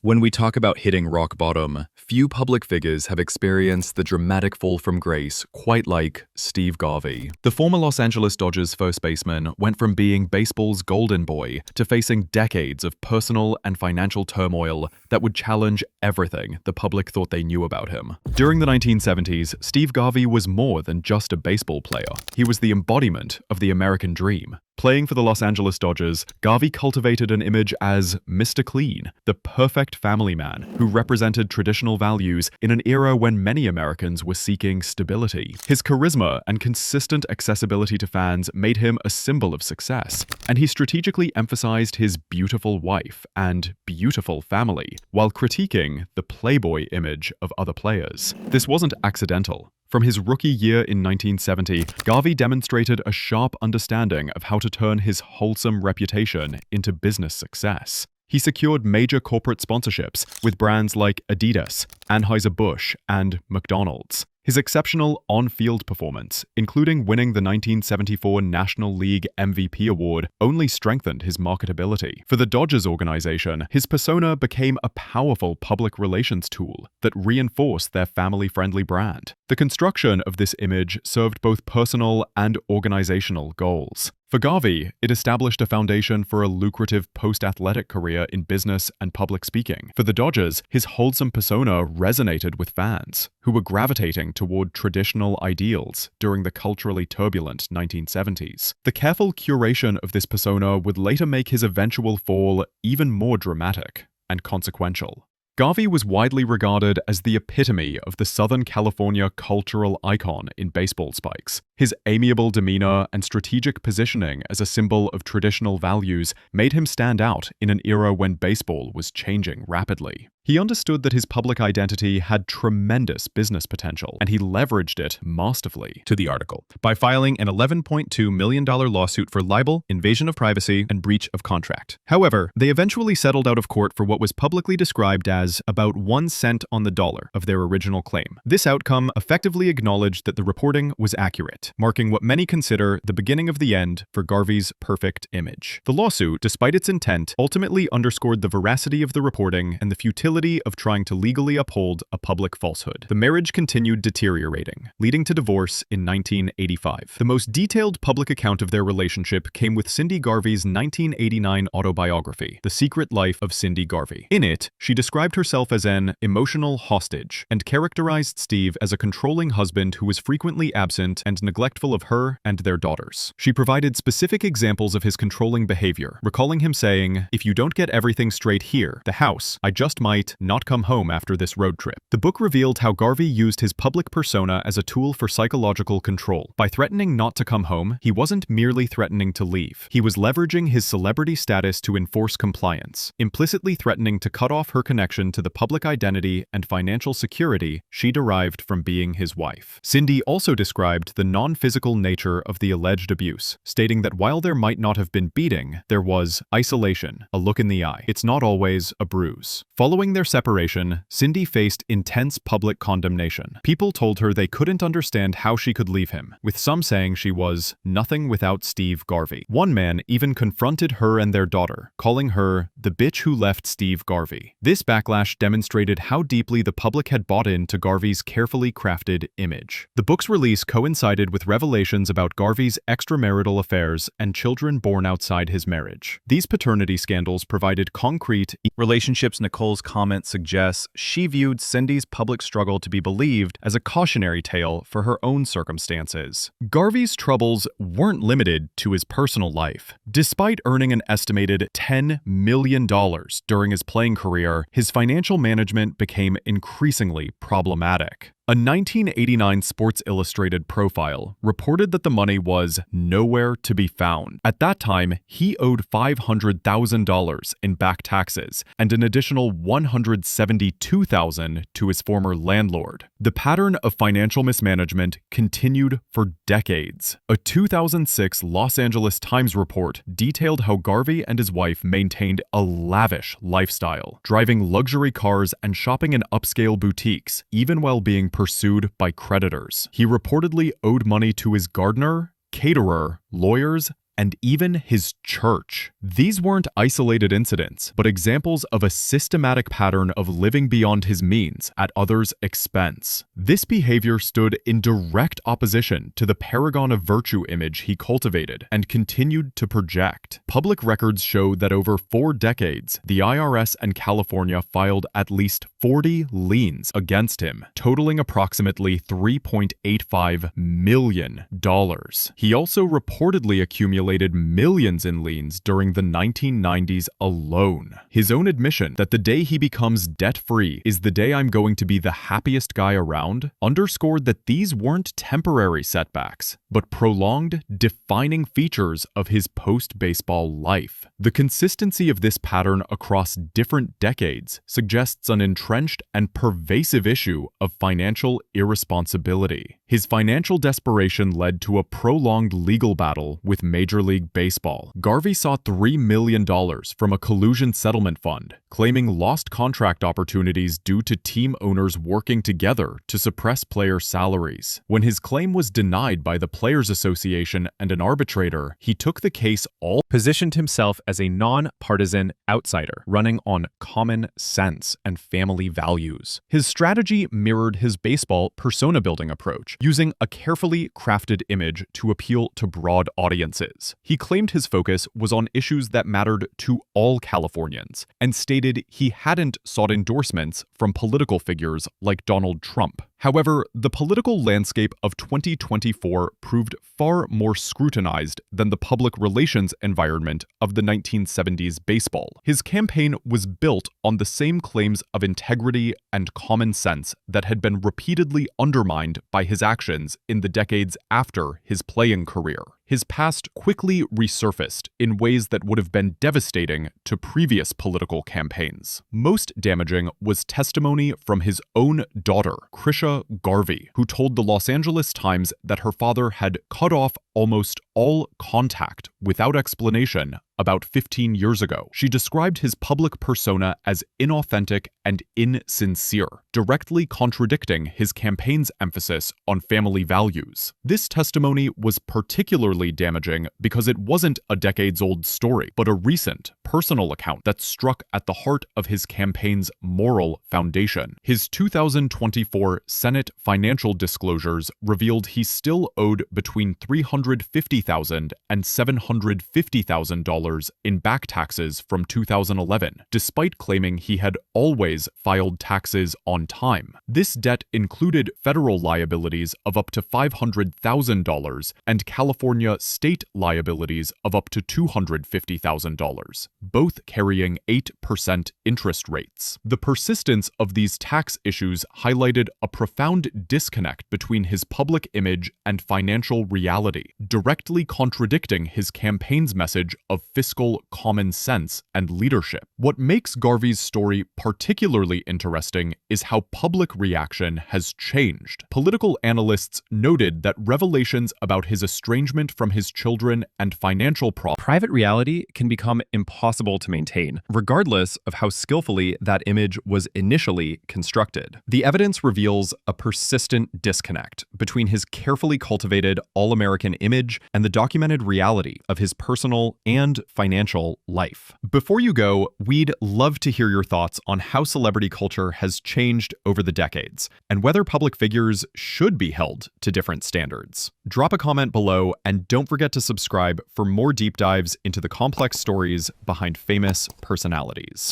When we talk about hitting rock bottom, few public figures have experienced the dramatic fall from grace quite like Steve Garvey. The former Los Angeles Dodgers first baseman went from being baseball's golden boy to facing decades of personal and financial turmoil that would challenge everything the public thought they knew about him. During the 1970s, Steve Garvey was more than just a baseball player. He was the embodiment of the American dream. Playing for the Los Angeles Dodgers, Garvey cultivated an image as Mr. Clean, the perfect family man who represented traditional values in an era when many Americans were seeking stability. His charisma and consistent accessibility to fans made him a symbol of success, and he strategically emphasized his beautiful wife and beautiful family while critiquing the playboy image of other players. This wasn't accidental. From his rookie year in 1970, Garvey demonstrated a sharp understanding of how to turn his wholesome reputation into business success. He secured major corporate sponsorships with brands like Adidas, Anheuser-Busch, and McDonald's. His exceptional on-field performance, including winning the 1974 National League MVP award, only strengthened his marketability. For the Dodgers organization, his persona became a powerful public relations tool that reinforced their family-friendly brand. The construction of this image served both personal and organizational goals. For Garvey, it established a foundation for a lucrative post-athletic career in business and public speaking. For the Dodgers, his wholesome persona resonated with fans, who were gravitating toward traditional ideals during the culturally turbulent 1970s. The careful curation of this persona would later make his eventual fall even more dramatic and consequential. Garvey was widely regarded as the epitome of the Southern California cultural icon in baseball spikes. His amiable demeanor and strategic positioning as a symbol of traditional values made him stand out in an era when baseball was changing rapidly. He understood that his public identity had tremendous business potential, and he leveraged it masterfully. To the article, by filing an $11.2 million lawsuit for libel, invasion of privacy, and breach of contract. However, they eventually settled out of court for what was publicly described as about 1 cent on the dollar of their original claim. This outcome effectively acknowledged that the reporting was accurate, marking what many consider the beginning of the end for Garvey's perfect image. The lawsuit, despite its intent, ultimately underscored the veracity of the reporting and the futility of trying to legally uphold a public falsehood. The marriage continued deteriorating, leading to divorce in 1985. The most detailed public account of their relationship came with Cindy Garvey's 1989 autobiography, The Secret Life of Cindy Garvey. In it, she described herself as an emotional hostage and characterized Steve as a controlling husband who was frequently absent and neglectful of her and their daughters. She provided specific examples of his controlling behavior, recalling him saying, "If you don't get everything straight here, the house, I just might not come home after this road trip." The book revealed how Garvey used his public persona as a tool for psychological control. By threatening not to come home, he wasn't merely threatening to leave. He was leveraging his celebrity status to enforce compliance, implicitly threatening to cut off her connection to the public identity and financial security she derived from being his wife. Cindy also described the non-physical nature of the alleged abuse, stating that while there might not have been beating, there was isolation, a look in the eye. It's not always a bruise. Following their separation, Cindy faced intense public condemnation. People told her they couldn't understand how she could leave him, with some saying she was nothing without Steve Garvey. One man even confronted her and their daughter, calling her the bitch who left Steve Garvey. This backlash demonstrated how deeply the public had bought into Garvey's carefully crafted image. The book's release coincided with revelations about Garvey's extramarital affairs and children born outside his marriage. These paternity scandals provided concrete relationships. Nicole's comment suggests she viewed Cindy's public struggle to be believed as a cautionary tale for her own circumstances. Garvey's troubles weren't limited to his personal life. Despite earning an estimated $10 million during his playing career, his financial management became increasingly problematic. A 1989 Sports Illustrated profile reported that the money was nowhere to be found. At that time, he owed $500,000 in back taxes and an additional $172,000 to his former landlord. The pattern of financial mismanagement continued for decades. A 2006 Los Angeles Times report detailed how Garvey and his wife maintained a lavish lifestyle, driving luxury cars and shopping in upscale boutiques, even while being pursued by creditors. He reportedly owed money to his gardener, caterer, lawyers, and even his church. These weren't isolated incidents, but examples of a systematic pattern of living beyond his means at others' expense. This behavior stood in direct opposition to the paragon of virtue image he cultivated and continued to project. Public records show that over 4 decades, the IRS and California filed at least 40 liens against him, totaling approximately $3.85 million. He also reportedly accumulated millions in liens during the 1990s alone. His own admission that the day he becomes debt-free is the day I'm going to be the happiest guy around underscored that these weren't temporary setbacks, but prolonged, defining features of his post-baseball life. The consistency of this pattern across different decades suggests an entrenched and pervasive issue of financial irresponsibility. His financial desperation led to a prolonged legal battle with Major League Baseball. Garvey sought $3 million from a collusion settlement fund, claiming lost contract opportunities due to team owners working together to suppress player salaries. When his claim was denied by the Players Association and an arbitrator, he took the case positioned himself as a non-partisan outsider, running on common sense and family values. His strategy mirrored his baseball persona-building approach, using a carefully crafted image to appeal to broad audiences. He claimed his focus was on issues that mattered to all Californians, and stated he hadn't sought endorsements from political figures like Donald Trump. However, the political landscape of 2024 proved far more scrutinized than the public relations environment of the 1970s baseball. His campaign was built on the same claims of integrity and common sense that had been repeatedly undermined by his actions in the decades after his playing career. His past quickly resurfaced in ways that would have been devastating to previous political campaigns. Most damaging was testimony from his own daughter, Krisha Garvey, who told the Los Angeles Times that her father had cut off almost all contact without explanation about 15 years ago. She described his public persona as inauthentic and insincere, directly contradicting his campaign's emphasis on family values. This testimony was particularly damaging because it wasn't a decades-old story, but a recent, personal account that struck at the heart of his campaign's moral foundation. His 2024 Senate financial disclosures revealed he still owed between $350,000 and $750,000 in back taxes from 2011, despite claiming he had always filed taxes on time. This debt included federal liabilities of up to $500,000 and California state liabilities of up to $250,000, both carrying 8% interest rates. The persistence of these tax issues highlighted a profound disconnect between his public image and financial reality, directly contradicting his campaign's message of fiscal common sense and leadership. What makes Garvey's story particularly interesting is how public reaction has changed. Political analysts noted that revelations about his estrangement from his children and financial private reality can become impossible to maintain, regardless of how skillfully that image was initially constructed. The evidence reveals a persistent disconnect between his carefully cultivated all-American image and the documented reality of his personal and financial life. Before you go, we'd love to hear your thoughts on how celebrity culture has changed over the decades, and whether public figures should be held to different standards. Drop a comment below, and don't forget to subscribe for more deep dives into the complex stories behind famous personalities.